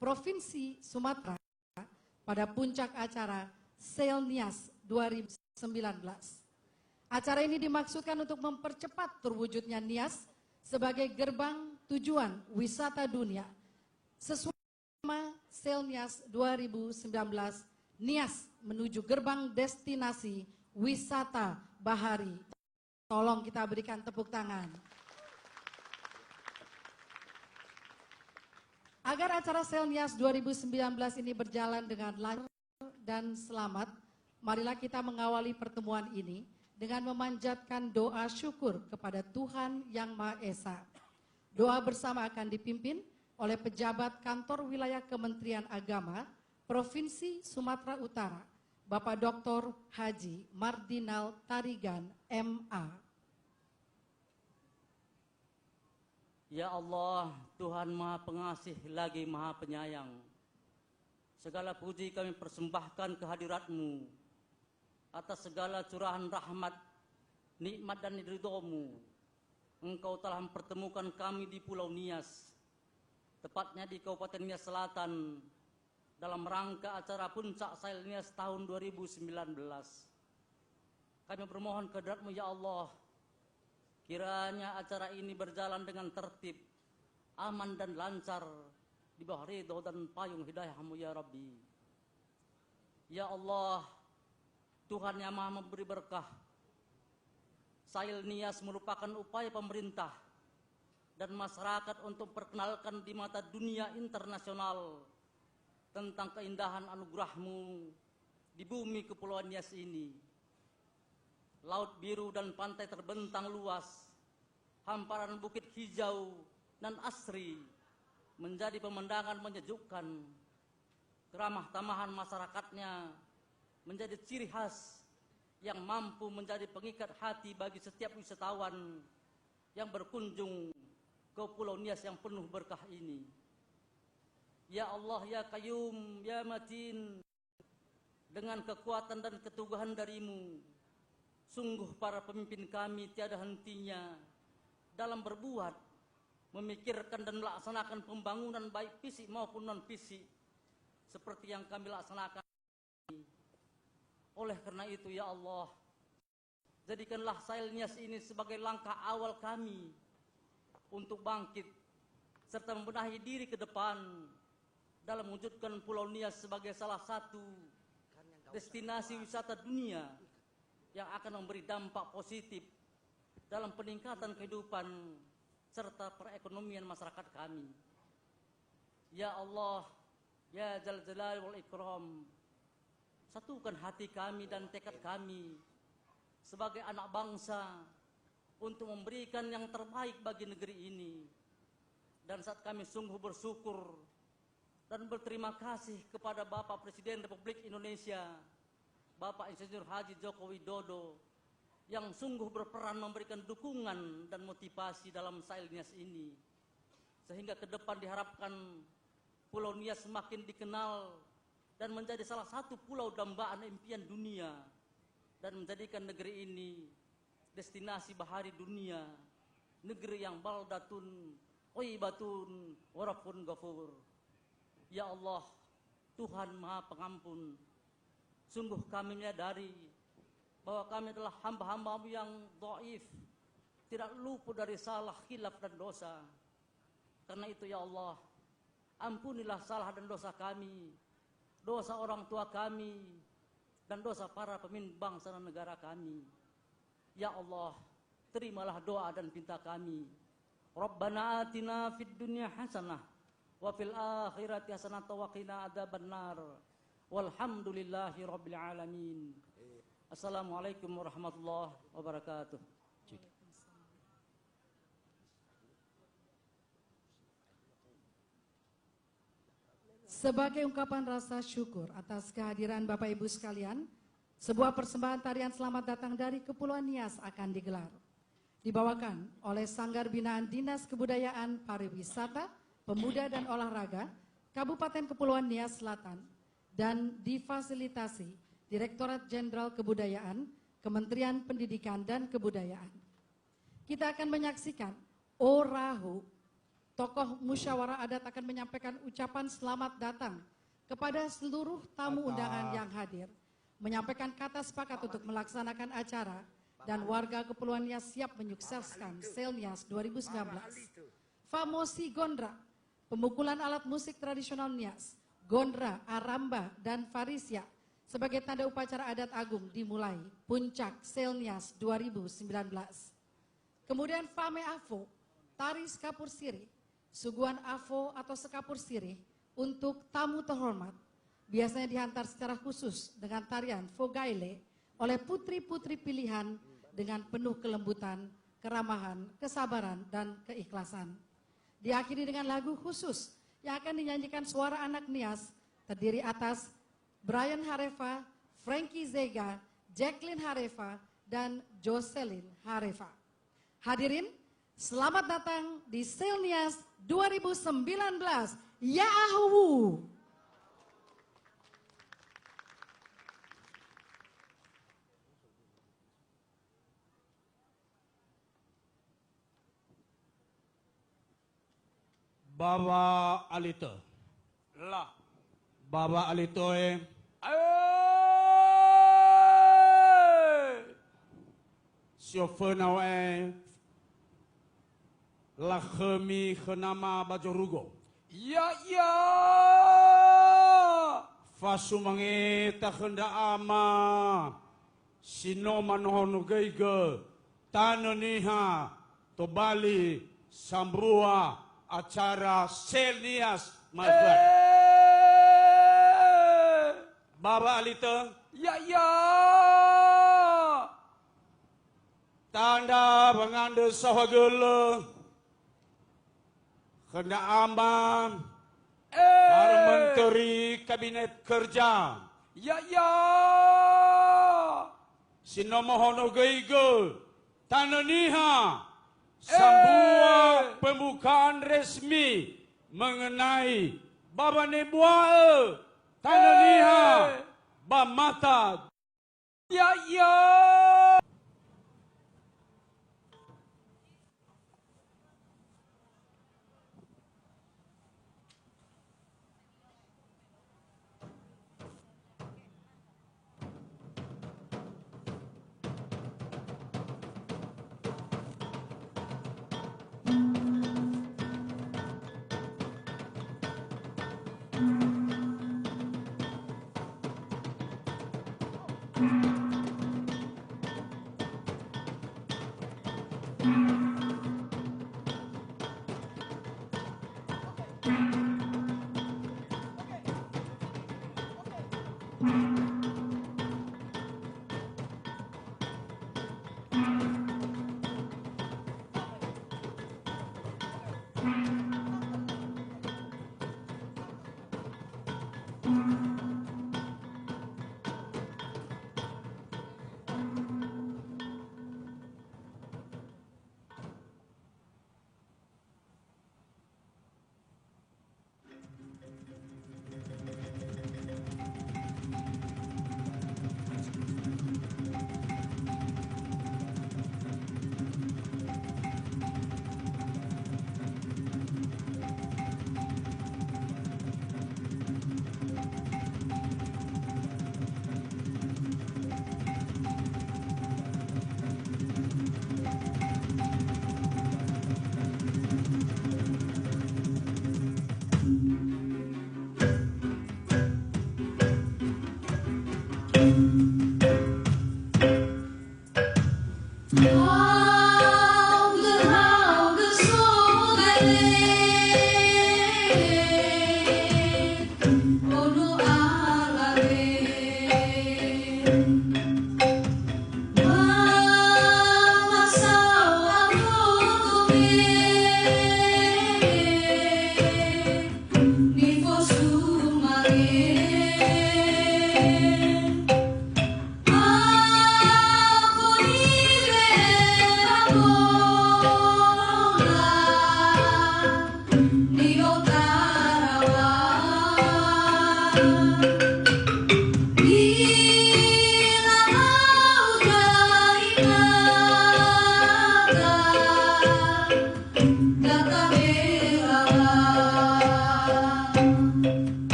Provinsi Sumatera pada puncak acara Selnias 2019. Acara ini dimaksudkan untuk mempercepat terwujudnya Nias sebagai gerbang tujuan wisata dunia. Sesuai nama Selnias 2019, Nias menuju gerbang destinasi wisata bahari. Tolong kita berikan tepuk tangan. Agar acara Selnias 2019 ini berjalan dengan lancar dan selamat, marilah kita mengawali pertemuan ini dengan memanjatkan doa syukur kepada Tuhan Yang Maha Esa. Doa bersama akan dipimpin oleh pejabat kantor wilayah Kementerian Agama Provinsi Sumatera Utara, Bapak Dr. Haji Mardinal Tarigan, MA. Ya Allah, Tuhan Maha Pengasih lagi Maha Penyayang. Segala puji kami persembahkan kehadirat-Mu atas segala curahan rahmat, nikmat dan ridho-Mu. Engkau telah mempertemukan kami di Pulau Nias, tepatnya di Kabupaten Nias Selatan, dalam rangka acara Puncak Sail Nias tahun 2019. Kami bermohon kehadirat-Mu ya Allah, kiranya acara ini berjalan dengan tertib, aman dan lancar di bawah ridho dan payung hidayah-Mu ya Rabbi. Ya Allah, Tuhan yang Maha memberi berkah. Sail Nias merupakan upaya pemerintah dan masyarakat untuk perkenalkan di mata dunia internasional tentang keindahan anugerah-Mu di bumi Kepulauan Nias ini. Laut biru dan pantai terbentang luas, hamparan bukit hijau dan asri menjadi pemandangan menyejukkan. Keramah tamahan masyarakatnya menjadi ciri khas yang mampu menjadi pengikat hati bagi setiap wisatawan yang berkunjung ke Pulau Nias yang penuh berkah ini. Ya Allah, ya Qayyum, ya Matin, dengan kekuatan dan keteguhan dari-Mu, sungguh para pemimpin kami tiada hentinya dalam berbuat, memikirkan dan melaksanakan pembangunan baik fisik maupun non-fisik seperti yang kami laksanakan. Oleh karena itu ya Allah, jadikanlah Sail Nias ini sebagai langkah awal kami untuk bangkit serta membenahi diri ke depan dalam mewujudkan Pulau Nias sebagai salah satu destinasi wisata dunia yang akan memberi dampak positif dalam peningkatan kehidupan serta perekonomian masyarakat kami. Ya Allah, ya Dzal Jalali wal Ikram, satukan hati kami dan tekad kami sebagai anak bangsa untuk memberikan yang terbaik bagi negeri ini. Dan saat kami sungguh bersyukur dan berterima kasih kepada Bapak Presiden Republik Indonesia, Bapak Insinyur Haji Joko Widodo, yang sungguh berperan memberikan dukungan dan motivasi dalam Sail Nias ini, sehingga ke depan diharapkan Pulau Nias semakin dikenal dan menjadi salah satu pulau dambaan impian dunia dan menjadikan negeri ini destinasi bahari dunia, negeri yang baldatun, thayyibatun, wa rabbun ghafur. Ya Allah, Tuhan Maha Pengampun, sungguh kami menyadari bahwa kami adalah hamba-hamba-Mu yang dhaif, tidak luput dari salah, khilaf dan dosa. Karena itu ya Allah, ampunilah salah dan dosa kami, dosa orang tua kami, dan dosa para pemimpin bangsa dan negara kami. Ya Allah, terimalah doa dan pinta kami. Rabbana atina fid dunya hasanah wa fil akhirati hasanah wa qina adzabannar. Walhamdulillahi rabbil alamin. Assalamualaikum warahmatullahi wabarakatuh. Sebagai ungkapan rasa syukur atas kehadiran Bapak Ibu sekalian, sebuah persembahan tarian Selamat Datang dari Kepulauan Nias akan digelar. Dibawakan oleh Sanggar Binaan Dinas Kebudayaan Pariwisata, Pemuda dan Olahraga, Kabupaten Kepulauan Nias Selatan, dan difasilitasi Direktorat Jenderal Kebudayaan, Kementerian Pendidikan dan Kebudayaan. Kita akan menyaksikan Orahu tokoh musyawarah adat akan menyampaikan ucapan selamat datang kepada seluruh tamu undangan yang hadir, menyampaikan kata sepakat untuk melaksanakan acara, dan warga Kepulauan Nias siap menyukseskan Selnias 2019. Famosi Gondra, pemukulan alat musik tradisional Nias, Gondra, Aramba, dan Farisia sebagai tanda upacara adat agung dimulai puncak Selnias 2019. Kemudian Fame Afo, tari sekapur sirih, suguhan Afo atau sekapur sirih untuk tamu terhormat, biasanya dihantar secara khusus dengan tarian Fogaile oleh putri-putri pilihan dengan penuh kelembutan, keramahan, kesabaran, dan keikhlasan. Diakhiri dengan lagu khusus yang akan dinyanyikan suara anak Nias, terdiri atas Brian Hareva, Frankie Zega, Jacqueline Hareva, dan Jocelyn Hareva. Hadirin, selamat datang di Selnias 2019. Ya Ahu. Baba Alito. Lah. Baba Alito Chauffeur now la khemi khnama bajorugo. Ya. Fasumangi takhenda ama sino manohonu geiga tananiha tobali sambrua acara Selnias my friend. Baba Alito. Ya. Tanda penganda sahagala kena aman para menteri kabinet kerja. Ya. Sinomohono geigo tananiha sambua pembukaan resmi mengenai Baba Nebuae tananiha bamata. Ya.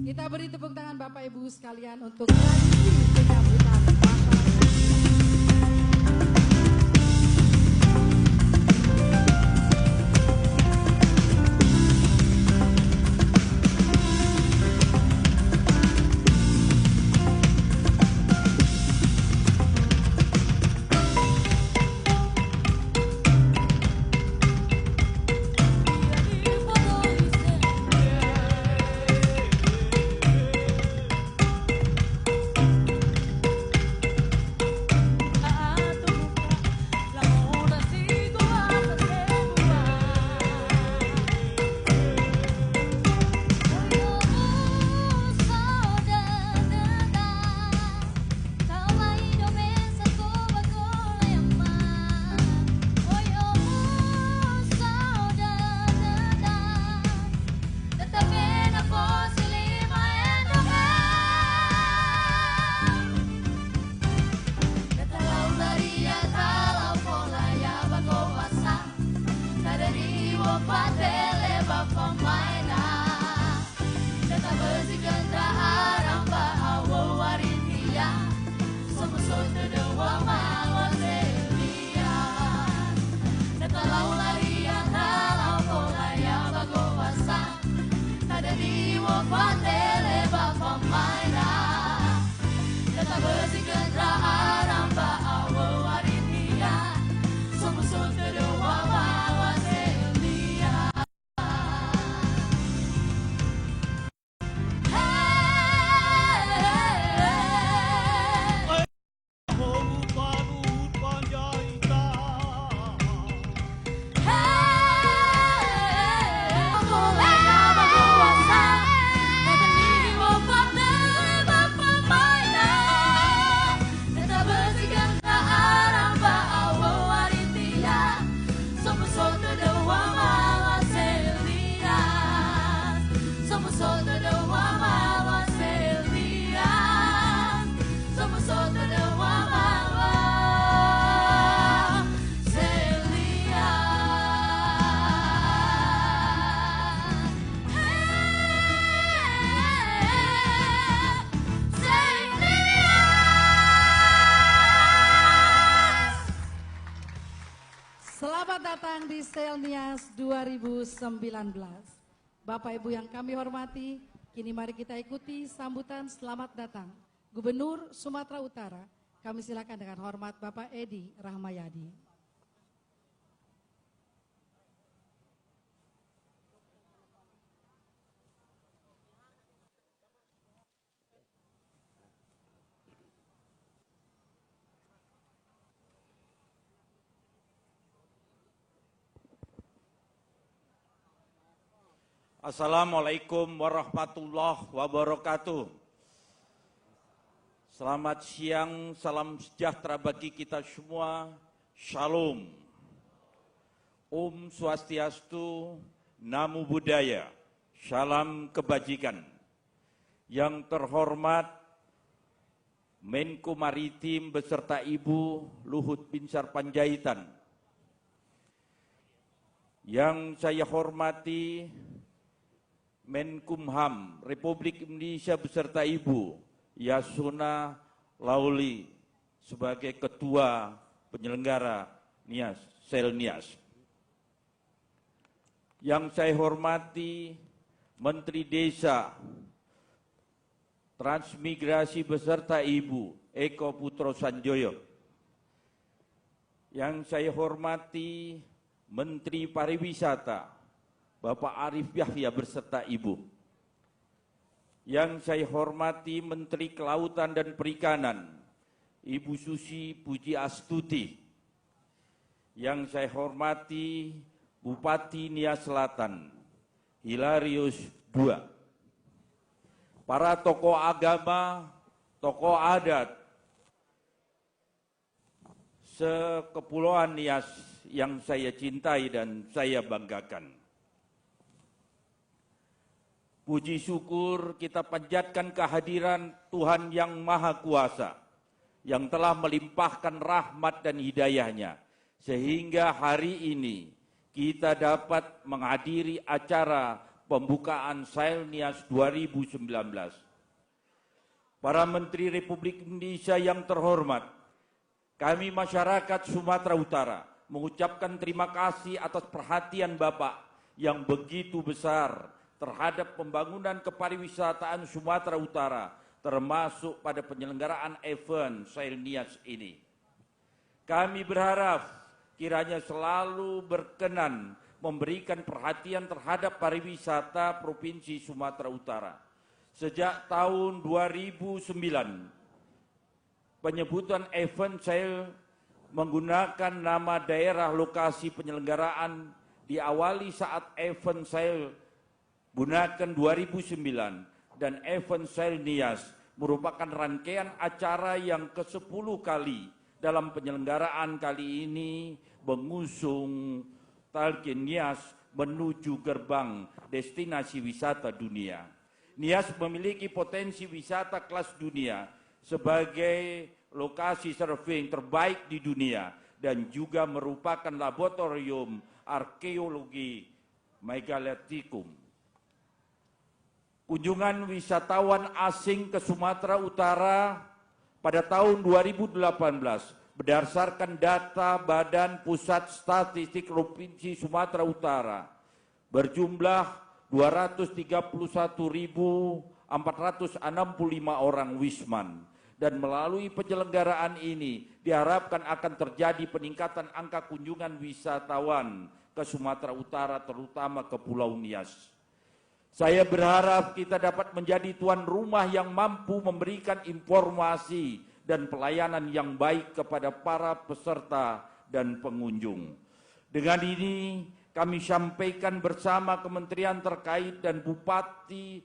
Kita beri tepuk tangan Bapak Ibu sekalian untuk tradisi penyambutan Selamat datang di Selnias 2019. Bapak Ibu yang kami hormati, kini mari kita ikuti sambutan selamat datang Gubernur Sumatera Utara. Kami silakan dengan hormat Bapak Edi Rahmayadi. Assalamualaikum warahmatullahi wabarakatuh. Selamat siang, salam sejahtera bagi kita semua. Shalom. Om Swastiastu, Namo Buddhaya. Salam kebajikan. Yang terhormat Menko Maritim beserta Ibu Luhut Binsar Panjaitan. Yang saya hormati Menkumham Republik Indonesia beserta Ibu Yasona Lauli sebagai Ketua Penyelenggara NIAS, Selnias. Yang saya hormati Menteri Desa Transmigrasi beserta Ibu Eko Putro Sanjoyo. Yang saya hormati Menteri Pariwisata Bapak Arif Yahya beserta Ibu. Yang saya hormati Menteri Kelautan dan Perikanan, Ibu Susi Puji Astuti. Yang saya hormati Bupati Nias Selatan, Hilarius II. Para tokoh agama, tokoh adat, sekepulauan Nias yang saya cintai dan saya banggakan. Puji syukur kita panjatkan kehadiran Tuhan yang Maha Kuasa, yang telah melimpahkan rahmat dan hidayahnya, sehingga hari ini kita dapat menghadiri acara pembukaan Selnias 2019. Para Menteri Republik Indonesia yang terhormat, kami masyarakat Sumatera Utara mengucapkan terima kasih atas perhatian Bapak yang begitu besar terhadap pembangunan kepariwisataan Sumatera Utara, termasuk pada penyelenggaraan event Selnias ini. Kami berharap kiranya selalu berkenan memberikan perhatian terhadap pariwisata Provinsi Sumatera Utara. Sejak tahun 2009, penyebutan event Sel menggunakan nama daerah lokasi penyelenggaraan diawali saat event Sel gunakan 2009 dan event Selnias merupakan rangkaian acara yang ke-10 kali dalam penyelenggaraan kali ini mengusung Talkin Nias menuju gerbang destinasi wisata dunia. Nias memiliki potensi wisata kelas dunia sebagai lokasi surfing terbaik di dunia dan juga merupakan laboratorium arkeologi megalitikum. Kunjungan wisatawan asing ke Sumatera Utara pada tahun 2018 berdasarkan data Badan Pusat Statistik Provinsi Sumatera Utara berjumlah 231.465 orang wisman, dan melalui penyelenggaraan ini diharapkan akan terjadi peningkatan angka kunjungan wisatawan ke Sumatera Utara terutama ke Pulau Nias. Saya berharap kita dapat menjadi tuan rumah yang mampu memberikan informasi dan pelayanan yang baik kepada para peserta dan pengunjung. Dengan ini kami sampaikan bersama kementerian terkait dan Bupati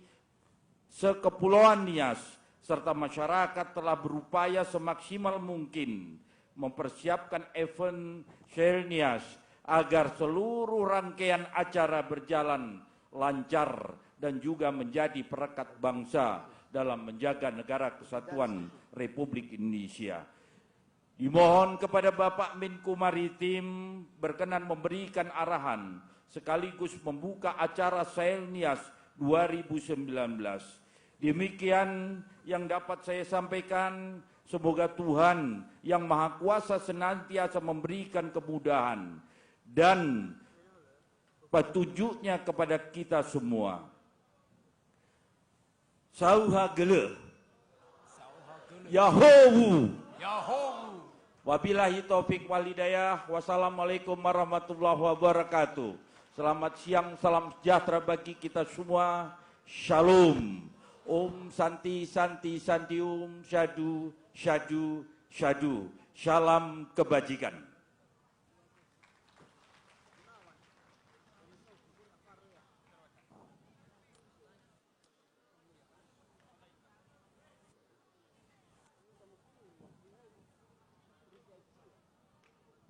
Sekepulauan Nias serta masyarakat telah berupaya semaksimal mungkin mempersiapkan event Selnias agar seluruh rangkaian acara berjalan lancar dan juga menjadi perekat bangsa dalam menjaga negara kesatuan Republik Indonesia. Dimohon kepada Bapak Menko Maritim berkenan memberikan arahan sekaligus membuka acara Selnias 2019. Demikian yang dapat saya sampaikan. Semoga Tuhan yang Maha Kuasa senantiasa memberikan kemudahan dan petunjuknya kepada kita semua. Sauha gele. Yahowu. Wabillahi taufik wal hidayah. Wassalamualaikum warahmatullahi wabarakatuh. Selamat siang, salam sejahtera bagi kita semua. Shalom. Om Santi Santi Santium Syadu Syadu Syadu. Salam kebajikan.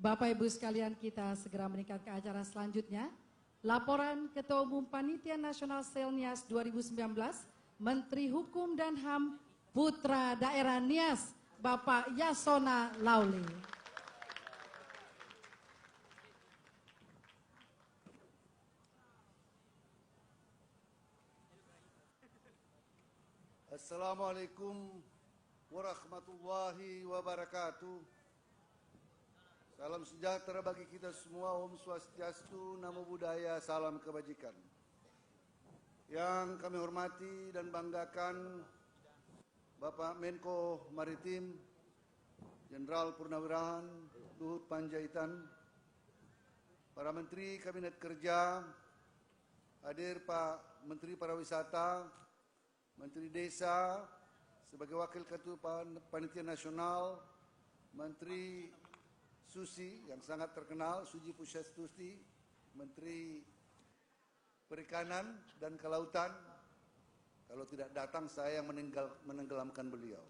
Bapak Ibu sekalian, kita segera meningkat ke acara selanjutnya. Laporan Ketua Umum Panitia Nasional Selnias 2019, Menteri Hukum dan HAM Putra Daerah Nias, Bapak Yasona Lauli. Assalamualaikum warahmatullahi wabarakatuh. Salam sejahtera bagi kita semua. Om Swastiastu, Namo Buddhaya, salam kebajikan. Yang kami hormati dan banggakan Bapak Menko Maritim, Jenderal Purnawirawan Luhut Panjaitan, para Menteri Kabinet Kerja, hadir Pak Menteri Pariwisata, Menteri Desa, sebagai Wakil Ketua Panitia Nasional, Menteri Susi yang sangat terkenal, Suji Pujastuti, Menteri Perikanan dan Kelautan. Kalau tidak datang saya yang menenggelamkan beliau.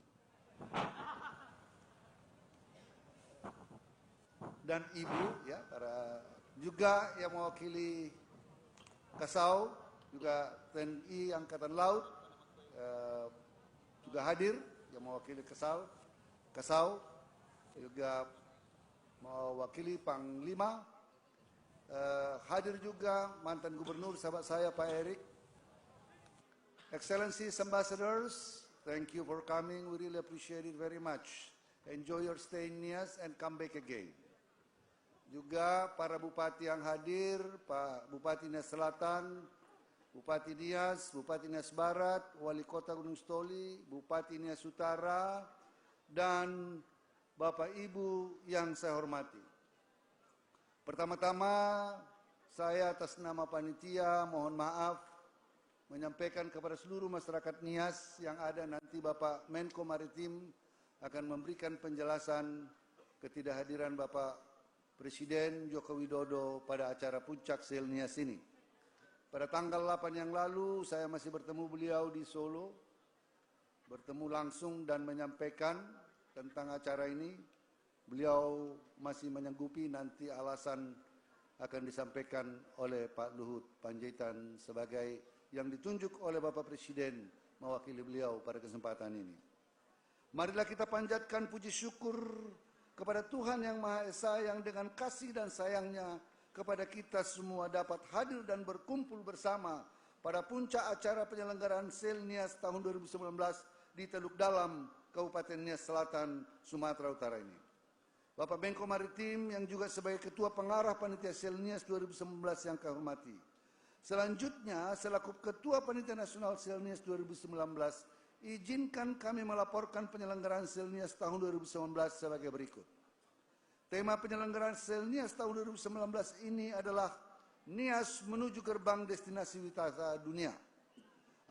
Dan Ibu, ya, para juga yang mewakili Kasau, juga TNI Angkatan Laut, juga hadir yang mewakili Kasau, juga mewakili Panglima, hadir juga mantan gubernur sahabat saya Pak Erik, Excellencies, Ambassadors, thank you for coming, we really appreciate it very much, enjoy your stay in Nias and come back again. Juga para bupati yang hadir, Pak Bupati Nias Selatan, Bupati Nias, Bupati Nias Barat, Wali Kota Gunung Stoli, Bupati Nias Utara, dan Bapak Ibu yang saya hormati. Pertama-tama saya atas nama panitia mohon maaf menyampaikan kepada seluruh masyarakat Nias yang ada, nanti Bapak Menko Maritim akan memberikan penjelasan ketidakhadiran Bapak Presiden Joko Widodo pada acara puncak Sel Nias ini. Pada tanggal 8 yang lalu saya masih bertemu beliau di Solo, bertemu langsung dan menyampaikan tentang acara ini. Beliau masih menyanggupi, nanti alasan akan disampaikan oleh Pak Luhut Panjaitan sebagai yang ditunjuk oleh Bapak Presiden mewakili beliau pada kesempatan ini. Marilah kita panjatkan puji syukur kepada Tuhan Yang Maha Esa yang dengan kasih dan sayangnya kepada kita semua dapat hadir dan berkumpul bersama pada puncak acara penyelenggaraan Sel Nias tahun 2019 di Teluk Dalam, Kabupaten Nias Selatan, Sumatera Utara ini. Bapak Menko Maritim yang juga sebagai Ketua Pengarah Panitia Sel Nias 2019 yang kami hormati. Selanjutnya, selaku Ketua Panitia Nasional Sel Nias 2019, izinkan kami melaporkan penyelenggaraan Sel Nias tahun 2019 sebagai berikut. Tema penyelenggaraan Sel Nias tahun 2019 ini adalah Nias menuju gerbang destinasi wisata dunia.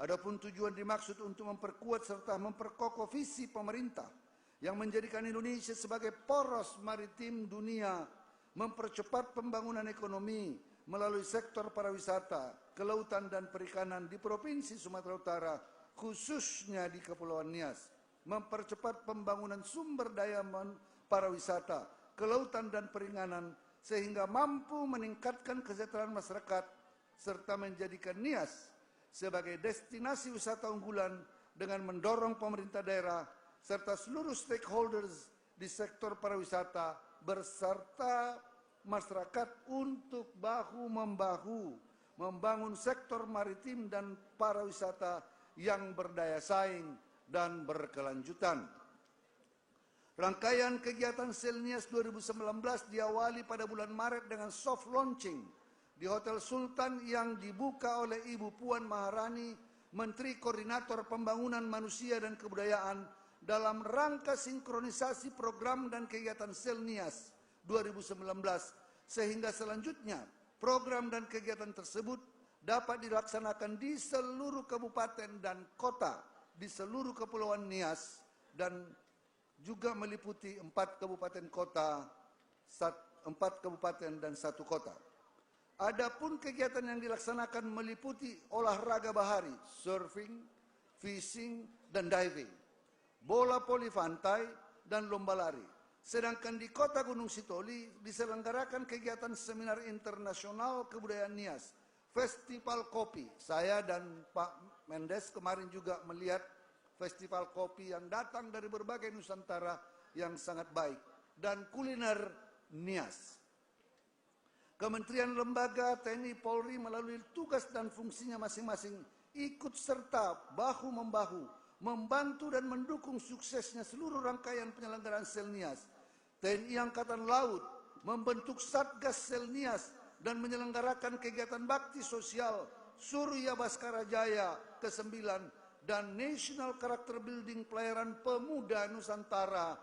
Adapun tujuan dimaksud untuk memperkuat serta memperkokoh visi pemerintah yang menjadikan Indonesia sebagai poros maritim dunia, mempercepat pembangunan ekonomi melalui sektor pariwisata, kelautan dan perikanan di Provinsi Sumatera Utara, khususnya di Kepulauan Nias, mempercepat pembangunan sumber daya pariwisata, kelautan dan perikanan sehingga mampu meningkatkan kesejahteraan masyarakat serta menjadikan Nias sebagai destinasi wisata unggulan dengan mendorong pemerintah daerah serta seluruh stakeholders di sektor pariwisata berserta masyarakat untuk bahu-membahu membangun sektor maritim dan pariwisata yang berdaya saing dan berkelanjutan. Rangkaian kegiatan Sel Nias 2019 diawali pada bulan Maret dengan soft launching di Hotel Sultan yang dibuka oleh Ibu Puan Maharani, Menteri Koordinator Pembangunan Manusia dan Kebudayaan dalam rangka sinkronisasi program dan kegiatan Sel Nias 2019, sehingga selanjutnya program dan kegiatan tersebut dapat dilaksanakan di seluruh kabupaten dan kota di seluruh Kepulauan Nias dan juga meliputi 4 kabupaten kota, 4 kabupaten dan 1 kota. Adapun kegiatan yang dilaksanakan meliputi olahraga bahari, surfing, fishing, dan diving, bola voli pantai, dan lomba lari. Sedangkan di Kota Gunung Sitoli diselenggarakan kegiatan seminar internasional kebudayaan Nias, Festival Kopi. Saya dan Pak Mendes kemarin juga melihat festival kopi yang datang dari berbagai Nusantara yang sangat baik. Dan kuliner Nias. Kementerian lembaga TNI Polri melalui tugas dan fungsinya masing-masing ikut serta bahu-membahu membantu dan mendukung suksesnya seluruh rangkaian penyelenggaraan Selnias. TNI Angkatan Laut membentuk Satgas Selnias dan menyelenggarakan kegiatan bakti sosial Surya Baskara Jaya ke-9 dan National Character Building Pelayaran Pemuda Nusantara.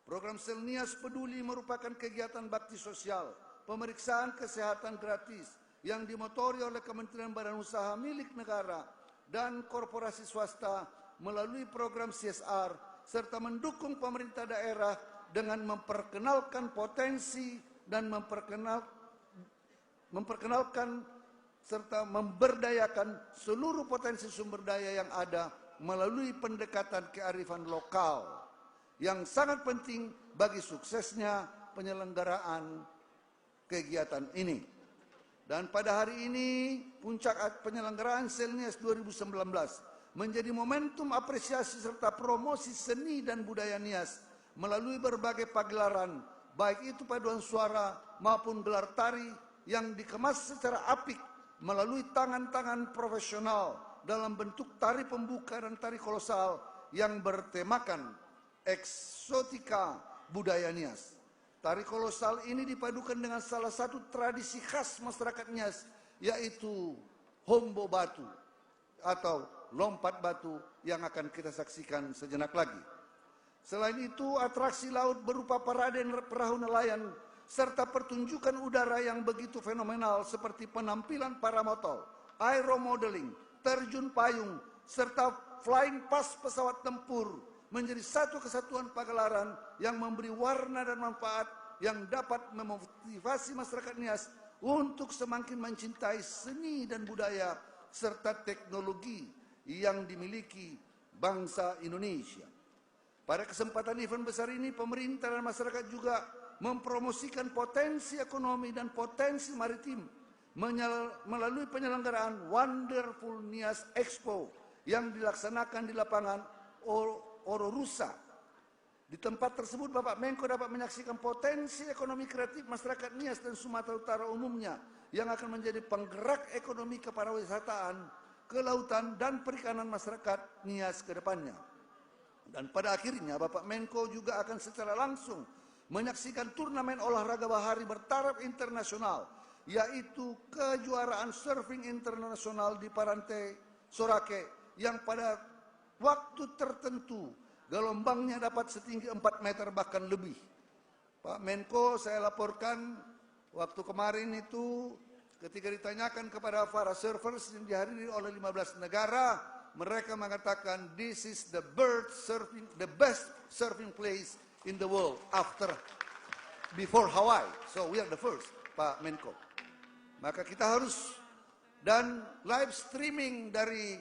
Program Selnias Peduli merupakan kegiatan bakti sosial pemeriksaan kesehatan gratis yang dimotori oleh Kementerian Badan Usaha milik negara dan korporasi swasta melalui program CSR serta mendukung pemerintah daerah dengan memperkenalkan potensi dan memperkenalkan serta memberdayakan seluruh potensi sumber daya yang ada melalui pendekatan kearifan lokal yang sangat penting bagi suksesnya penyelenggaraan kegiatan ini. Dan pada hari ini puncak penyelenggaraan Selnias 2019 menjadi momentum apresiasi serta promosi seni dan budaya Nias melalui berbagai pagelaran, baik itu paduan suara maupun gelar tari yang dikemas secara apik melalui tangan-tangan profesional dalam bentuk tari pembuka dan tari kolosal yang bertemakan eksotika budaya Nias. Tari kolosal ini dipadukan dengan salah satu tradisi khas masyarakat Nias, yaitu hombo batu atau lompat batu yang akan kita saksikan sejenak lagi. Selain itu, atraksi laut berupa parade perahu nelayan serta pertunjukan udara yang begitu fenomenal seperti penampilan paramotor, aeromodeling, terjun payung, serta flying past pesawat tempur menjadi satu kesatuan pagelaran yang memberi warna dan manfaat yang dapat memotivasi masyarakat Nias untuk semakin mencintai seni dan budaya serta teknologi yang dimiliki bangsa Indonesia. Pada kesempatan event besar ini, pemerintah dan masyarakat juga mempromosikan potensi ekonomi dan potensi maritim melalui penyelenggaraan Wonderful Nias Expo yang dilaksanakan di lapangan Ororusa. Di tempat tersebut Bapak Menko dapat menyaksikan potensi ekonomi kreatif masyarakat Nias dan Sumatera Utara umumnya yang akan menjadi penggerak ekonomi kepariwisataan, kelautan dan perikanan masyarakat Nias ke depannya. Dan pada akhirnya Bapak Menko juga akan secara langsung menyaksikan turnamen olahraga bahari bertaraf internasional, yaitu kejuaraan surfing internasional di Pantai Sorake yang pada waktu tertentu gelombangnya dapat setinggi 4 meter bahkan lebih. Pak Menko, saya laporkan waktu kemarin itu ketika ditanyakan kepada para surfers yang dihadiri oleh 15 negara, mereka mengatakan this is the best surfing place in the world before Hawaii. So we are the first, Pak Menko. Maka kita harus, dan live streaming dari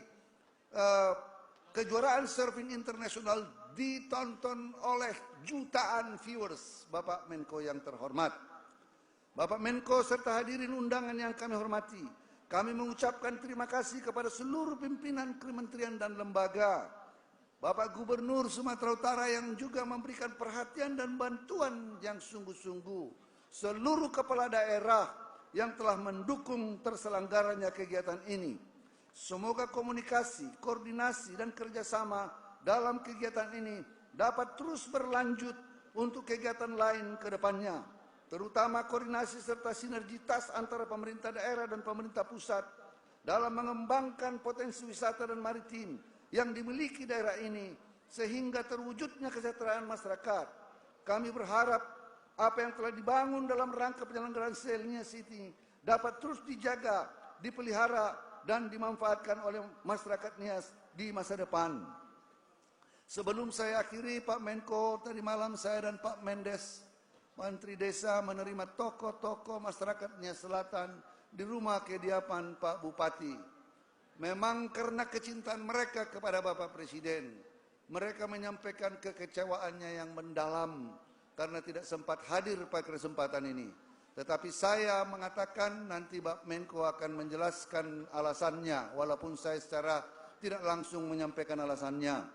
kejuaraan surfing internasional ditonton oleh jutaan viewers, Bapak Menko yang terhormat. Bapak Menko serta hadirin undangan yang kami hormati, kami mengucapkan terima kasih kepada seluruh pimpinan kementerian dan lembaga, Bapak Gubernur Sumatera Utara yang juga memberikan perhatian dan bantuan yang sungguh-sungguh, seluruh kepala daerah yang telah mendukung terselenggaranya kegiatan ini. Semoga komunikasi, koordinasi, dan kerjasama dalam kegiatan ini dapat terus berlanjut untuk kegiatan lain ke depannya, terutama koordinasi serta sinergitas antara pemerintah daerah dan pemerintah pusat dalam mengembangkan potensi wisata dan maritim yang dimiliki daerah ini sehingga terwujudnya kesejahteraan masyarakat. Kami berharap apa yang telah dibangun dalam rangka penyelenggaraan Selnias City dapat terus dijaga, dipelihara, dan dimanfaatkan oleh masyarakat Nias di masa depan. Sebelum saya akhiri, Pak Menko, tadi malam saya dan Pak Mendes, Menteri Desa, menerima tokoh-tokoh masyarakat Nias Selatan di rumah kediaman Pak Bupati. Memang karena kecintaan mereka kepada Bapak Presiden, mereka menyampaikan kekecewaannya yang mendalam karena tidak sempat hadir pada kesempatan ini. Tetapi saya mengatakan nanti Pak Menko akan menjelaskan alasannya, walaupun saya secara tidak langsung menyampaikan alasannya.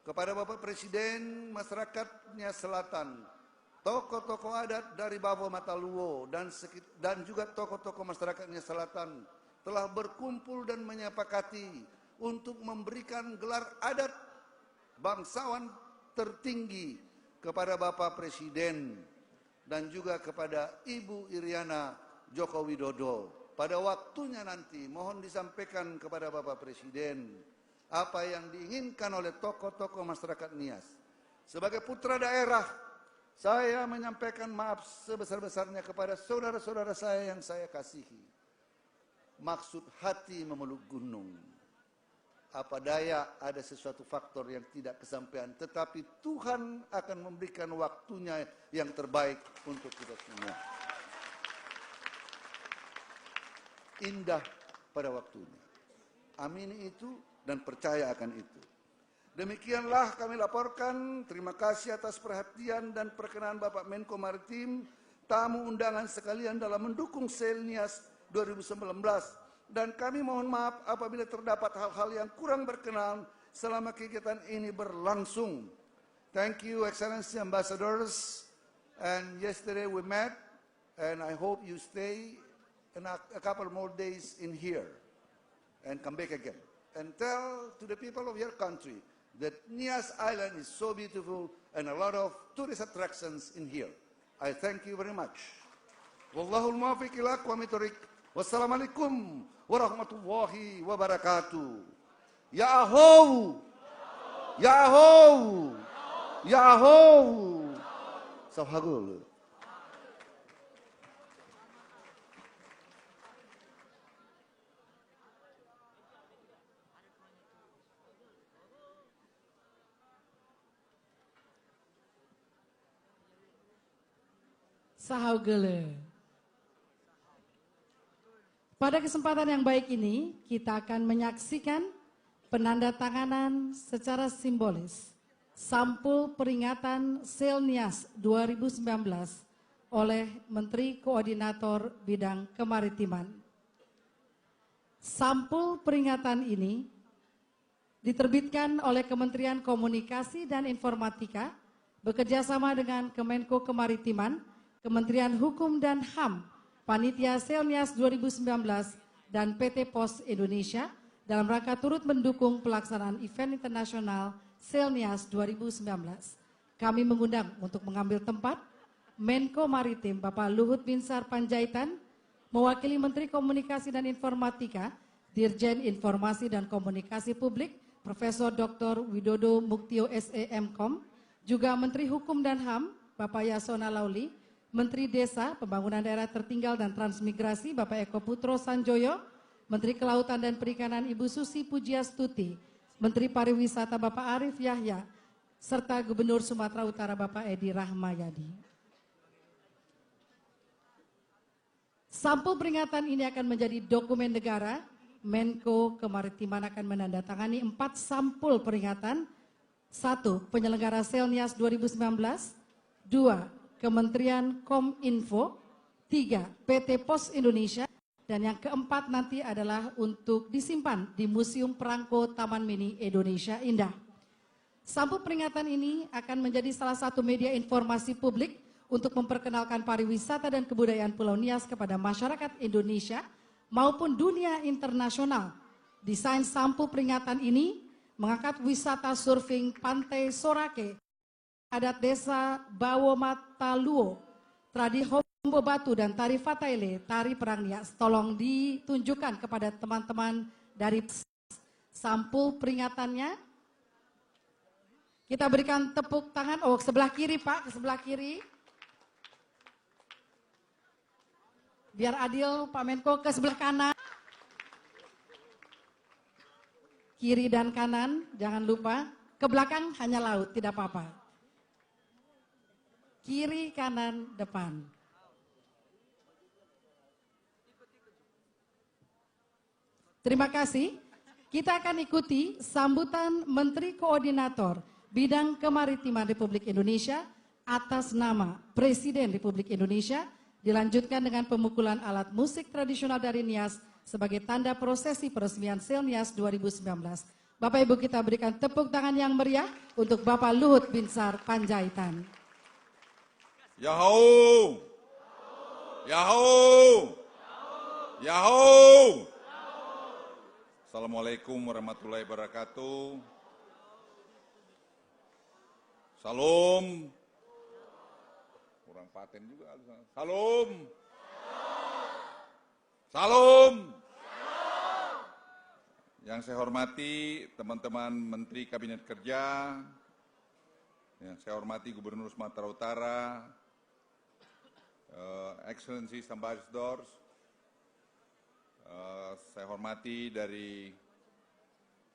Kepada Bapak Presiden, masyarakat Nias Selatan, tokoh-tokoh adat dari Babo Mataluo dan juga tokoh-tokoh masyarakat Nias Selatan telah berkumpul dan menyepakati untuk memberikan gelar adat bangsawan tertinggi kepada Bapak Presiden dan juga kepada Ibu Iriana Joko Widodo. Pada waktunya nanti mohon disampaikan kepada Bapak Presiden apa yang diinginkan oleh tokoh-tokoh masyarakat Nias. Sebagai putra daerah, saya menyampaikan maaf sebesar-besarnya kepada saudara-saudara saya yang saya kasihi. Maksud hati memeluk gunung. Apa daya ada sesuatu faktor yang tidak kesampaian, tetapi Tuhan akan memberikan waktunya yang terbaik untuk kita semua. Indah pada waktunya. Amini itu dan percaya akan itu. Demikianlah kami laporkan. Terima kasih atas perhatian dan perkenan Bapak Menko Maritim, tamu undangan sekalian dalam mendukung Selnias 2019. Dan kami mohon maaf apabila terdapat hal-hal yang kurang berkenan selama kegiatan ini berlangsung. Thank you, Excellency Ambassadors. And yesterday we met, and I hope you stay a couple more days in here and come back again. And tell to the people of your country that Nias Island is so beautiful and a lot of tourist attractions in here. I thank you very much. Wallahul muwaffiq ila aqwamit thoriq. Wassalamualaikum warahmatullahi wabarakatuh. Ya aho! Ya aho! Ya aho! Sahagul. Sahaugele. Pada kesempatan yang baik ini, kita akan menyaksikan penandatanganan secara simbolis sampul peringatan Selnias 2019 oleh Menteri Koordinator Bidang Kemaritiman. Sampul peringatan ini diterbitkan oleh Kementerian Komunikasi dan Informatika bekerjasama dengan Kemenko Kemaritiman, Kementerian Hukum dan HAM, Panitia Selnias 2019, dan PT Pos Indonesia dalam rangka turut mendukung pelaksanaan event internasional Selnias 2019. Kami mengundang untuk mengambil tempat Menko Maritim Bapak Luhut Binsar Panjaitan, mewakili Menteri Komunikasi dan Informatika, Dirjen Informasi dan Komunikasi Publik, Profesor Dr. Widodo Muktio SEMKOM, juga Menteri Hukum dan HAM Bapak Yasona Lauli, Menteri Desa, Pembangunan Daerah Tertinggal dan Transmigrasi Bapak Eko Putro Sanjoyo, Menteri Kelautan dan Perikanan Ibu Susi Pujiastuti, Menteri Pariwisata Bapak Arif Yahya, serta Gubernur Sumatera Utara Bapak Edi Rahmayadi. Sampul peringatan ini akan menjadi dokumen negara. Menko Kemaritiman akan menandatangani 4 sampul peringatan. 1. Penyelenggara Selnias 2019. 2. Kementerian Kominfo. 3. PT Pos Indonesia. Dan yang keempat nanti adalah untuk disimpan di Museum Perangko Taman Mini Indonesia Indah. Sampul peringatan ini akan menjadi salah satu media informasi publik untuk memperkenalkan pariwisata dan kebudayaan Pulau Nias kepada masyarakat Indonesia maupun dunia internasional. Desain sampul peringatan ini mengangkat wisata surfing Pantai Sorake, adat desa Bawo Mataluo, tradisi Hombo Batu dan tari Fataile, tari perang Nias. Tolong ditunjukkan kepada teman-teman dari sampul peringatannya. Kita berikan tepuk tangan. Oh, sebelah kiri Pak, ke sebelah kiri. Biar adil Pak Menko, ke sebelah kanan. Kiri dan kanan, jangan lupa. Ke belakang hanya laut, tidak apa-apa. Kiri, kanan, depan. Terima kasih. Kita akan ikuti sambutan Menteri Koordinator Bidang Kemaritiman Republik Indonesia, atas nama Presiden Republik Indonesia, dilanjutkan dengan pemukulan alat musik tradisional dari Nias sebagai tanda prosesi peresmian Selnias 2019. Bapak Ibu, kita berikan tepuk tangan yang meriah untuk Bapak Luhut Binsar Panjaitan. Yahoo! Yahoo! Yahoo! Assalamualaikum warahmatullahi wabarakatuh. Salam. Kurang paten juga. Salam. Salam. Yang saya hormati teman-teman Menteri Kabinet Kerja, yang saya hormati Gubernur Sumatera Utara, Excellencies Ambassadors, saya hormati dari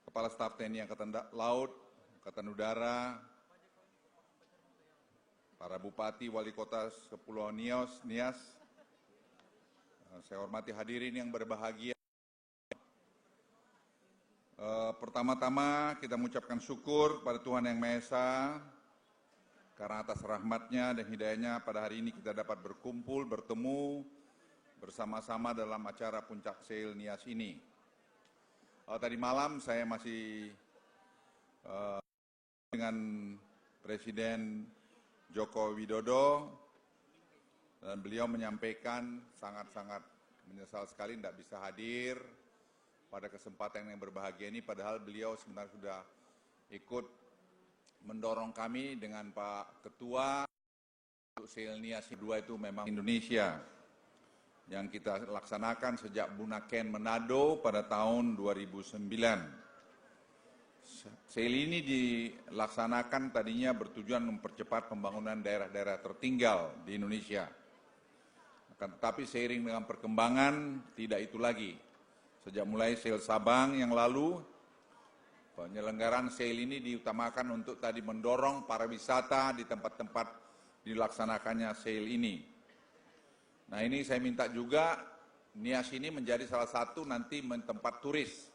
Kepala Staf TNI Angkatan Laut, Angkatan Udara, para Bupati, Wali Kota Kepulauan Nias, saya hormati hadirin yang berbahagia. Pertama-tama kita mengucapkan syukur pada Tuhan Yang Maha Esa, karena atas rahmatnya dan hidayahnya pada hari ini kita dapat berkumpul, bertemu, bersama-sama dalam acara Puncak Sail Nias ini. Tadi malam saya masih dengan Presiden Joko Widodo, dan beliau menyampaikan sangat-sangat menyesal sekali tidak bisa hadir pada kesempatan yang berbahagia ini, padahal beliau sebenarnya sudah ikut mendorong kami dengan Pak Ketua untuk Sail Nias 2 itu memang Indonesia, yang kita laksanakan sejak Bunaken Manado pada tahun 2009. Sail ini dilaksanakan tadinya bertujuan mempercepat pembangunan daerah-daerah tertinggal di Indonesia. Akan tetapi seiring dengan perkembangan tidak itu lagi. Sejak mulai Sail Sabang yang lalu, penyelenggaraan Sail ini diutamakan untuk tadi mendorong pariwisata di tempat-tempat dilaksanakannya Sail ini. Nah, ini saya minta juga Nias ini menjadi salah satu nanti tempat turis.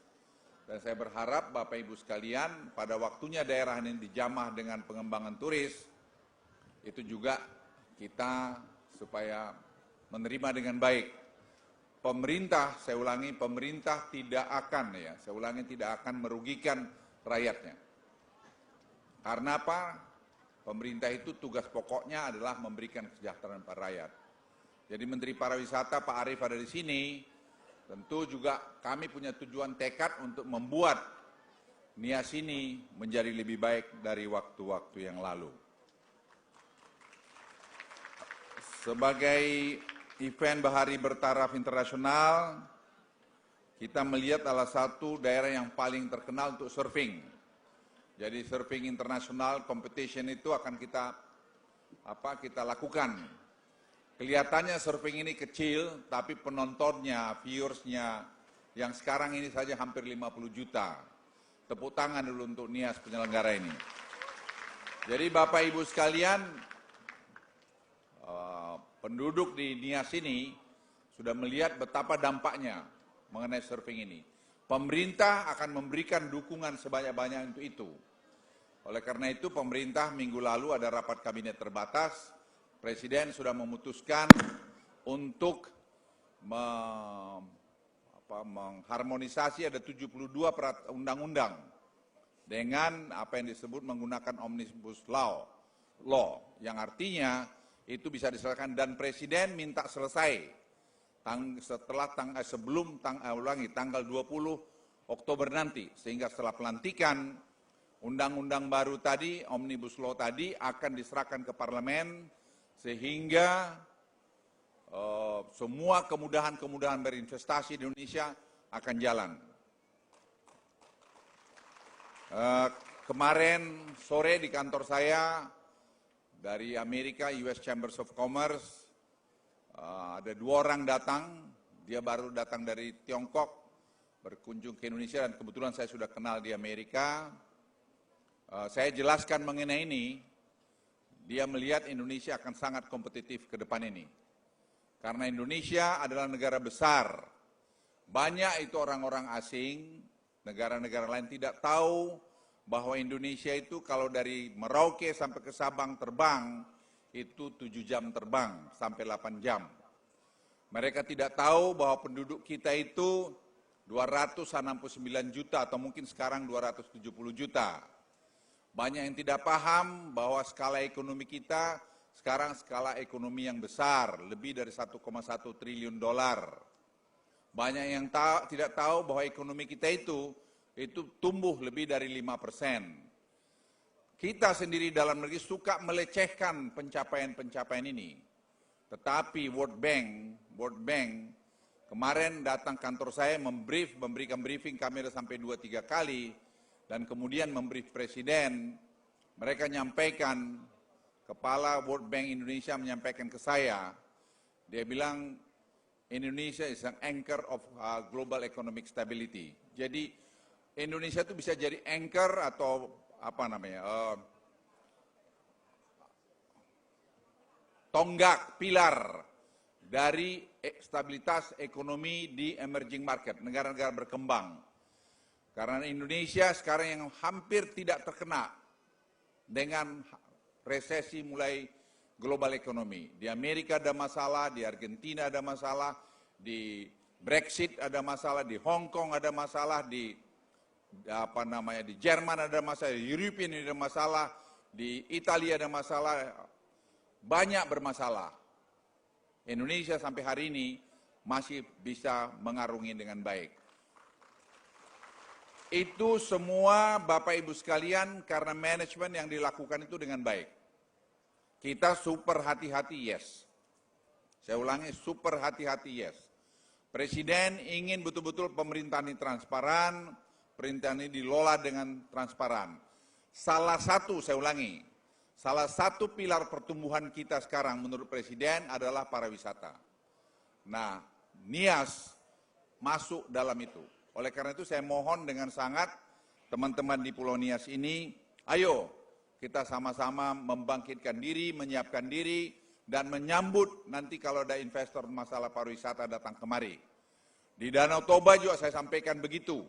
Dan saya berharap Bapak Ibu sekalian pada waktunya daerah ini dijamah dengan pengembangan turis, itu juga kita supaya menerima dengan baik. Pemerintah, saya ulangi, pemerintah tidak akan tidak akan merugikan rakyatnya. Karena apa? Pemerintah itu tugas pokoknya adalah memberikan kesejahteraan pada rakyat. Jadi Menteri Pariwisata Pak Arief ada di sini, tentu juga kami punya tujuan tekad untuk membuat Nias ini menjadi lebih baik dari waktu-waktu yang lalu. Sebagai event bahari bertaraf internasional, kita melihat salah satu daerah yang paling terkenal untuk surfing. Jadi surfing internasional competition itu akan kita lakukan. Kelihatannya surfing ini kecil, tapi penontonnya, viewersnya, yang sekarang ini saja hampir 50 juta. Tepuk tangan dulu untuk Nias penyelenggara ini. Jadi Bapak Ibu sekalian, penduduk di Nias ini sudah melihat betapa dampaknya mengenai surfing ini. Pemerintah akan memberikan dukungan sebanyak-banyak untuk itu. Oleh karena itu pemerintah minggu lalu ada rapat kabinet terbatas, Presiden sudah memutuskan untuk mengharmonisasi ada 72 undang-undang dengan apa yang disebut menggunakan Omnibus Law, yang artinya itu bisa diselesaikan dan Presiden minta selesai sebelum tanggal 20 Oktober nanti, sehingga setelah pelantikan undang-undang baru tadi, Omnibus Law tadi akan diserahkan ke parlemen, sehingga semua kemudahan-kemudahan berinvestasi di Indonesia akan jalan. Kemarin sore di kantor saya dari Amerika, US Chambers of Commerce, ada 2 orang datang, dia baru datang dari Tiongkok, berkunjung ke Indonesia dan kebetulan saya sudah kenal di Amerika. Saya jelaskan mengenai ini. Dia melihat Indonesia akan sangat kompetitif ke depan ini. Karena Indonesia adalah negara besar. Banyak itu orang-orang asing, negara-negara lain tidak tahu bahwa Indonesia itu kalau dari Merauke sampai ke Sabang terbang, itu 7 jam terbang sampai 8 jam. Mereka tidak tahu bahwa penduduk kita itu 269 juta atau mungkin sekarang 270 juta. Banyak yang tidak paham bahwa skala ekonomi kita sekarang skala ekonomi yang besar, lebih dari 1,1 triliun dolar. Banyak yang tidak tahu bahwa ekonomi kita itu tumbuh lebih dari 5%. Kita sendiri dalam negeri suka melecehkan pencapaian-pencapaian ini. Tetapi World Bank kemarin datang kantor saya memberikan briefing, kami ada sampai 2-3 kali, dan kemudian membrief Presiden. Mereka menyampaikan, Kepala World Bank Indonesia menyampaikan ke saya, dia bilang Indonesia is an anchor of global economic stability. Jadi Indonesia itu bisa jadi anchor atau tonggak, pilar dari stabilitas ekonomi di emerging market, negara-negara berkembang. Karena Indonesia sekarang yang hampir tidak terkena dengan resesi mulai global ekonomi. Di Amerika ada masalah, di Argentina ada masalah, di Brexit ada masalah, di Hong Kong ada masalah, di Jerman ada masalah, di European ada masalah, di Italia ada masalah, banyak bermasalah. Indonesia sampai hari ini masih bisa mengarungi dengan baik. Itu semua Bapak Ibu sekalian karena manajemen yang dilakukan itu dengan baik. Kita super hati-hati, yes. Saya ulangi, super hati-hati, yes. Presiden ingin betul-betul pemerintahan ini transparan, pemerintahan ini dilola dengan transparan. Salah satu, saya ulangi, salah satu pilar pertumbuhan kita sekarang menurut Presiden adalah pariwisata. Nah, Nias masuk dalam itu. Oleh karena itu saya mohon dengan sangat teman-teman di Pulau Nias ini, ayo kita sama-sama membangkitkan diri, menyiapkan diri, dan menyambut nanti kalau ada investor masalah pariwisata datang kemari. Di Danau Toba juga saya sampaikan begitu.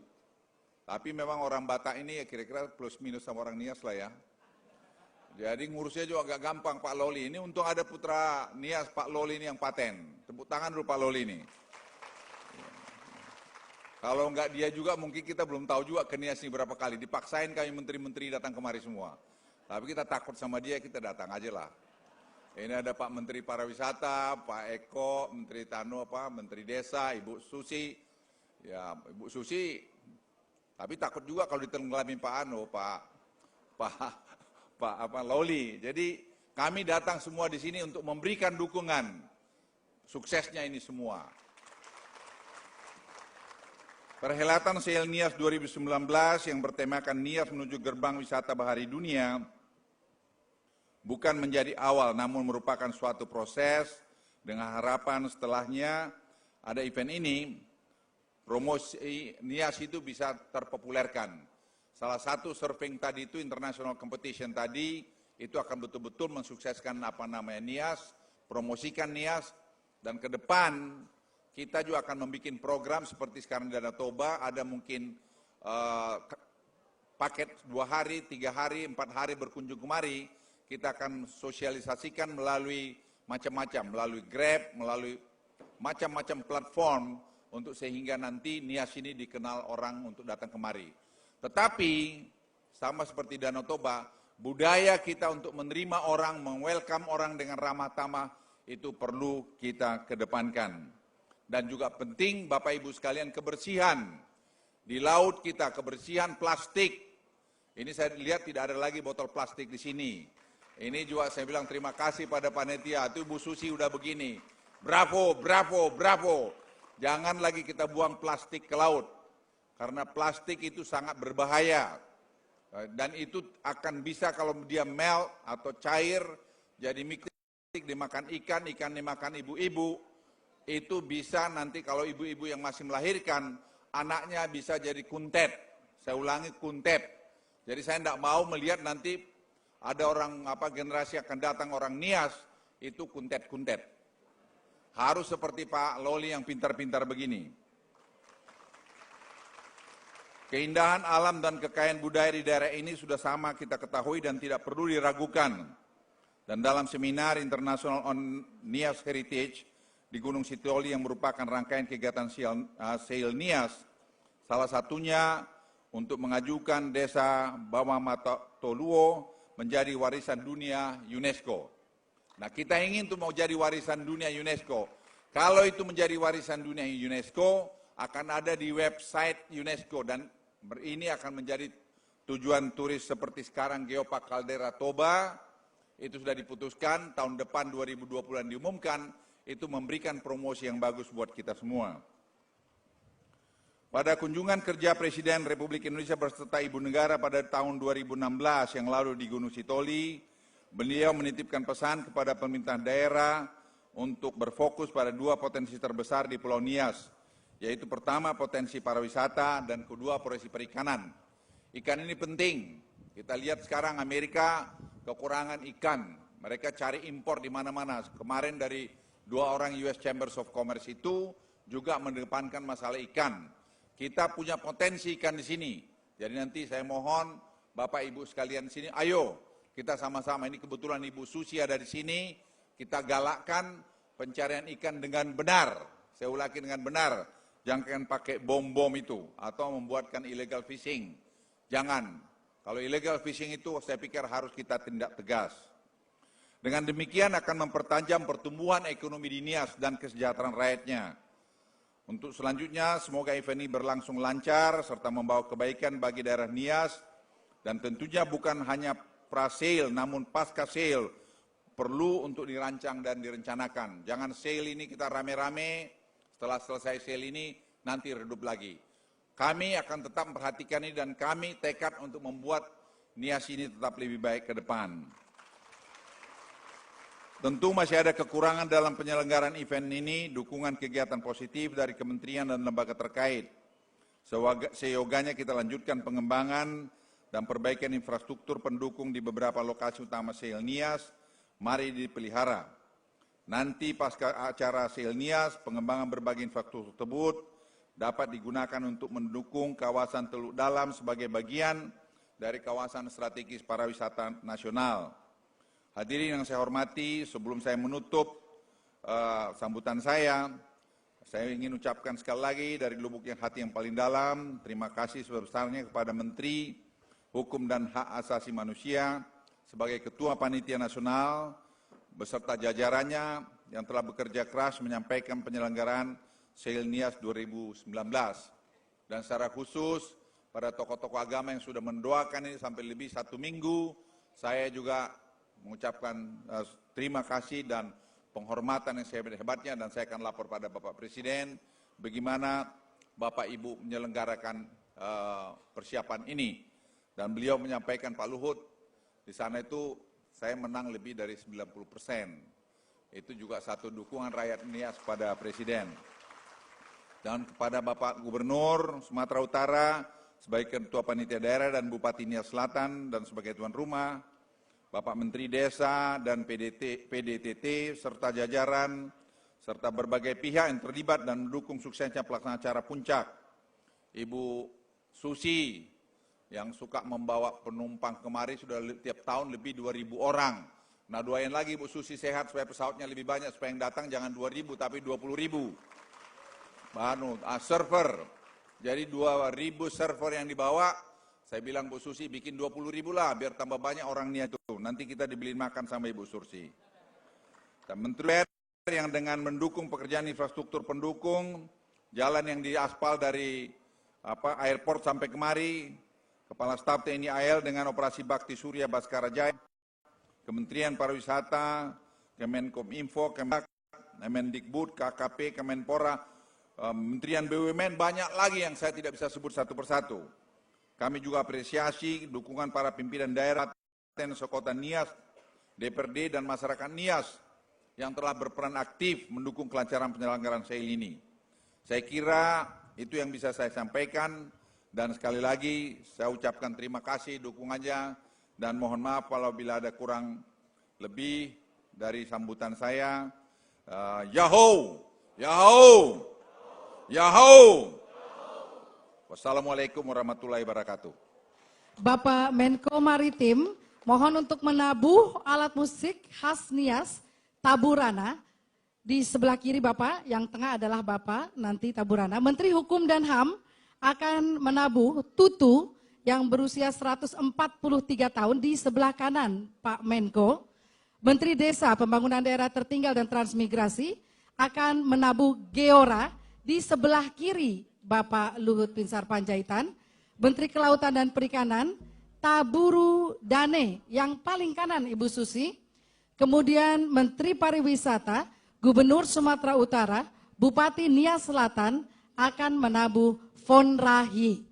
Tapi memang orang Batak ini ya kira-kira plus minus sama orang Nias lah ya. Jadi ngurusnya juga agak gampang Pak Loli. Ini untung ada putra Nias Pak Loli ini yang paten. Tepuk tangan dulu Pak Loli ini. Kalau enggak dia juga mungkin kita belum tahu juga ke Nias ini berapa kali. Dipaksain kami menteri-menteri datang kemari semua. Tapi kita takut sama dia, kita datang aja lah. Ini ada Pak Menteri Pariwisata, Pak Eko, Menteri Menteri Desa, Ibu Susi. Ya, Ibu Susi, tapi takut juga kalau ditenggelami Pak Loli. Jadi kami datang semua di sini untuk memberikan dukungan suksesnya ini semua. Perhelatan Sail Nias 2019 yang bertemakan Nias menuju gerbang wisata bahari dunia bukan menjadi awal, namun merupakan suatu proses dengan harapan setelahnya ada event ini, promosi Nias itu bisa terpopulerkan. Salah satu surfing tadi itu, international competition tadi, itu akan betul-betul mensukseskan Nias, promosikan Nias, dan ke depan kita juga akan membuat program seperti sekarang di Danau Toba, ada mungkin paket 2 hari, 3 hari, 4 hari berkunjung kemari, kita akan sosialisasikan melalui macam-macam, melalui Grab, melalui macam-macam platform, untuk sehingga nanti Nias ini dikenal orang untuk datang kemari. Tetapi, sama seperti Danau Toba, budaya kita untuk menerima orang, meng-welcome orang dengan ramah tamah, itu perlu kita kedepankan. Dan juga penting Bapak Ibu sekalian kebersihan di laut kita, kebersihan plastik. Ini saya lihat tidak ada lagi botol plastik di sini. Ini juga saya bilang terima kasih pada panitia, itu Bu Susi udah begini. Bravo, bravo, bravo. Jangan lagi kita buang plastik ke laut. Karena plastik itu sangat berbahaya. Dan itu akan bisa kalau dia melt atau cair, jadi mikroplastik dimakan ikan, ikan dimakan ibu-ibu. Itu bisa nanti kalau ibu-ibu yang masih melahirkan, anaknya bisa jadi kuntet. Saya ulangi, kuntet. Jadi saya tidak mau melihat nanti ada orang generasi akan datang orang Nias itu kuntet-kuntet. Harus seperti Pak Loli yang pintar-pintar begini. Keindahan alam dan kekayaan budaya di daerah ini sudah sama kita ketahui dan tidak perlu diragukan. Dan dalam seminar International on Nias Heritage di Gunung Sitoli yang merupakan rangkaian kegiatan Sail Nias, salah satunya untuk mengajukan desa Bawamatoluo menjadi warisan dunia UNESCO. Nah, kita ingin itu mau jadi warisan dunia UNESCO. Kalau itu menjadi warisan dunia UNESCO, akan ada di website UNESCO dan ini akan menjadi tujuan turis seperti sekarang Geopark Caldera Toba. Itu sudah diputuskan, tahun depan 2020 diumumkan, itu memberikan promosi yang bagus buat kita semua. Pada kunjungan kerja Presiden Republik Indonesia beserta Ibu Negara pada tahun 2016 yang lalu di Gunung Sitoli, beliau menitipkan pesan kepada pemerintah daerah untuk berfokus pada dua potensi terbesar di Pulau Nias, yaitu pertama potensi pariwisata dan kedua potensi perikanan. Ikan ini penting. Kita lihat sekarang Amerika kekurangan ikan. Mereka cari impor di mana-mana. Kemarin dari 2 orang US Chambers of Commerce itu juga mengedepankan masalah ikan. Kita punya potensi ikan di sini. Jadi nanti saya mohon Bapak Ibu sekalian di sini, ayo kita sama-sama. Ini kebetulan Ibu Susi ada di sini. Kita galakkan pencarian ikan dengan benar. Saya ulangi dengan benar. Jangan pakai bom-bom itu atau membuatkan illegal fishing. Jangan. Kalau illegal fishing itu saya pikir harus kita tindak tegas. Dengan demikian akan mempertajam pertumbuhan ekonomi di Nias dan kesejahteraan rakyatnya. Untuk selanjutnya semoga event ini berlangsung lancar serta membawa kebaikan bagi daerah Nias dan tentunya bukan hanya pra-sale namun pasca sale perlu untuk dirancang dan direncanakan. Jangan sale ini kita rame-rame, setelah selesai sale ini nanti redup lagi. Kami akan tetap memperhatikan ini dan kami tekad untuk membuat Nias ini tetap lebih baik ke depan. Tentu masih ada kekurangan dalam penyelenggaraan event ini, dukungan kegiatan positif dari kementerian dan lembaga terkait. Seyoganya kita lanjutkan pengembangan dan perbaikan infrastruktur pendukung di beberapa lokasi utama Sail Nias, mari dipelihara. Nanti pasca acara Sail Nias, pengembangan berbagai infrastruktur tersebut dapat digunakan untuk mendukung kawasan Teluk Dalam sebagai bagian dari kawasan strategis pariwisata nasional. Hadirin yang saya hormati, sebelum saya menutup sambutan saya ingin ucapkan sekali lagi dari lubuk hati yang paling dalam, terima kasih sebesar-besarnya kepada Menteri Hukum dan Hak Asasi Manusia sebagai Ketua Panitia Nasional beserta jajarannya yang telah bekerja keras menyampaikan penyelenggaraan Sail Nias 2019. Dan secara khusus pada tokoh-tokoh agama yang sudah mendoakan ini sampai lebih 1 minggu, saya juga mengucapkan terima kasih dan penghormatan yang sehebat-hebatnya dan saya akan lapor pada Bapak Presiden bagaimana Bapak Ibu menyelenggarakan persiapan ini. Dan beliau menyampaikan Pak Luhut, di sana itu saya menang lebih dari 90%. Itu juga satu dukungan rakyat Nias pada Presiden. Dan kepada Bapak Gubernur Sumatera Utara sebagai Ketua Panitia Daerah dan Bupati Nias Selatan dan sebagai tuan rumah, Bapak Menteri Desa dan PDTT serta jajaran serta berbagai pihak yang terlibat dan mendukung suksesnya pelaksanaan acara puncak. Ibu Susi yang suka membawa penumpang kemari sudah tiap tahun lebih 2.000 orang. Nah, doain lagi Bu Susi sehat supaya pesawatnya lebih banyak supaya yang datang jangan 2.000 tapi 20.000. Server, jadi 2.000 server yang dibawa, saya bilang Bu Susi bikin 20.000 lah, biar tambah banyak orang niat itu, nanti kita dibeliin makan sama Ibu Susi. Dan Menteri yang dengan mendukung pekerjaan infrastruktur pendukung, jalan yang diaspal dari airport sampai kemari, Kepala Staf TNI AL dengan operasi Bakti Surya Baskara Jaya, Kementerian Pariwisata, Kemenkominfo, Kemendikbud, KKP, Kemenpora, Kementerian BUMN, banyak lagi yang saya tidak bisa sebut satu persatu. Kami juga apresiasi dukungan para pimpinan daerah Sekota Nias, DPRD dan masyarakat Nias yang telah berperan aktif mendukung kelancaran penyelenggaraan Sail ini. Saya kira itu yang bisa saya sampaikan dan sekali lagi saya ucapkan terima kasih dukungannya dan mohon maaf apabila ada kurang lebih dari sambutan saya. Yahoo! Yahoo! Yahoo! Wassalamualaikum warahmatullahi wabarakatuh. Bapak Menko Maritim Mohon untuk menabuh alat musik khas Nias, Taburana. Di sebelah kiri Bapak, yang tengah adalah Bapak nanti Taburana. Menteri Hukum dan HAM akan menabuh tutu yang berusia 143 tahun di sebelah kanan Pak Menko. Menteri Desa, Pembangunan Daerah Tertinggal dan Transmigrasi akan menabuh geora di sebelah kiri Bapak Luhut Binsar Panjaitan. Menteri Kelautan dan Perikanan, Taburu Dane yang paling kanan Ibu Susi. Kemudian Menteri Pariwisata, Gubernur Sumatera Utara, Bupati Nias Selatan akan menabuh Fonrahi.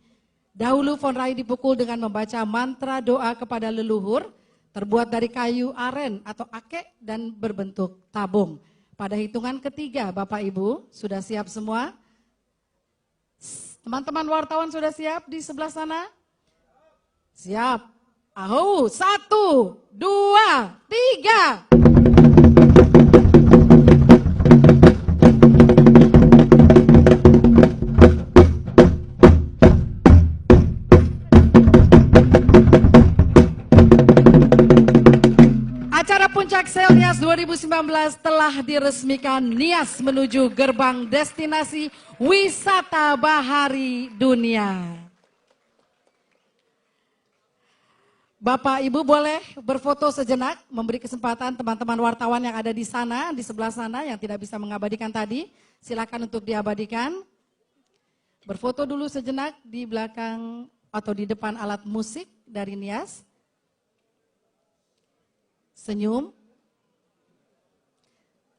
Dahulu Fonrahi dipukul dengan membaca mantra doa kepada leluhur, terbuat dari kayu aren atau akek dan berbentuk tabung. Pada hitungan ketiga Bapak Ibu, sudah siap semua? Teman-teman wartawan sudah siap di sebelah sana? Siap. Aho, 1, 2, 3. Acara Puncak Sel Nias 2019 telah diresmikan. Nias menuju gerbang destinasi wisata bahari dunia. Bapak Ibu boleh berfoto sejenak, memberi kesempatan teman-teman wartawan yang ada di sana, di sebelah sana yang tidak bisa mengabadikan tadi. Silakan untuk diabadikan. Berfoto dulu sejenak di belakang atau di depan alat musik dari Nias. Senyum.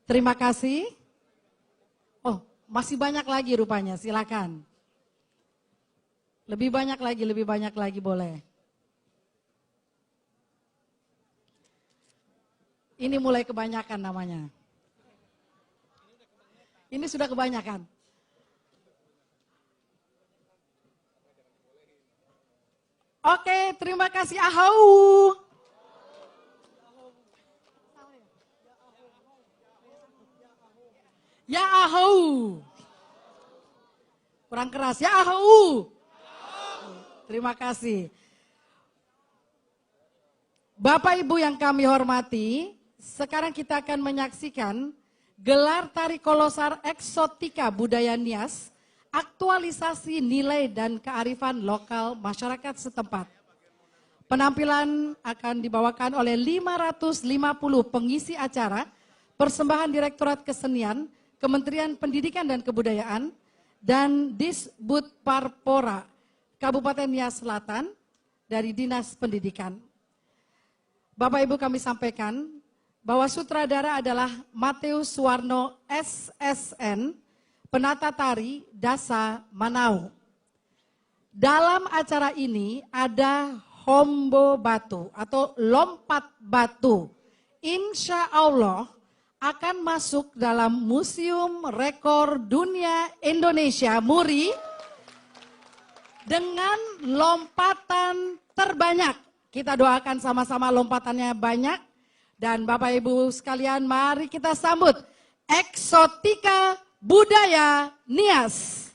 Terima kasih. Oh, masih banyak lagi rupanya, silakan. Lebih banyak lagi boleh. Ini mulai kebanyakan namanya. Ini sudah kebanyakan. Oke, terima kasih. Ahau. Ya ahau. Kurang keras. Ya ahau. Terima kasih. Bapak Ibu yang kami hormati, sekarang kita akan menyaksikan gelar tari kolosar eksotika budaya Nias, aktualisasi nilai dan kearifan lokal masyarakat setempat. Penampilan akan dibawakan oleh 550 pengisi acara, persembahan Direktorat Kesenian, Kementerian Pendidikan dan Kebudayaan, dan Disbud Parpora, Kabupaten Nias Selatan, dari Dinas Pendidikan. Bapak Ibu kami sampaikan, bahwa sutradara adalah Mateus Suwarno SSN, penata tari Dasa Manau. Dalam acara ini ada hombo batu atau lompat batu. Insya Allah akan masuk dalam Museum Rekor Dunia Indonesia MURI dengan lompatan terbanyak. Kita doakan sama-sama lompatannya banyak. Dan Bapak Ibu sekalian, mari kita sambut eksotika budaya Nias.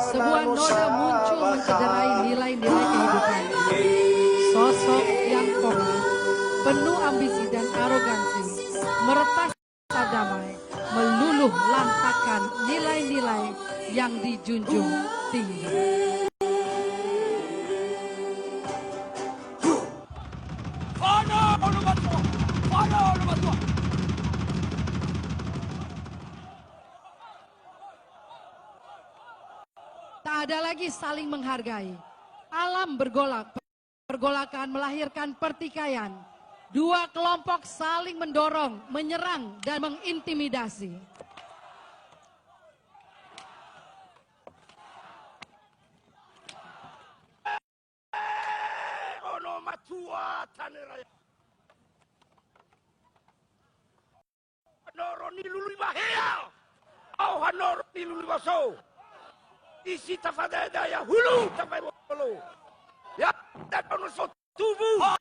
Sebuah noda muncul mencederai nilai-nilai kehidupan. Sosok yang kokoh, penuh ambisi dan arogansi, meretas damai, meluluh lantakan nilai-nilai yang dijunjung tinggi. Tak ada lagi saling menghargai. Alam bergolak. Pergolakan melahirkan pertikaian. Dua kelompok saling mendorong, menyerang, dan mengintimidasi. Hanoro ni lului bahaya. Au hanoro ni lului baso. Isi tafadada ya hulu tapai bolo. Ya, dan ono so tubuh.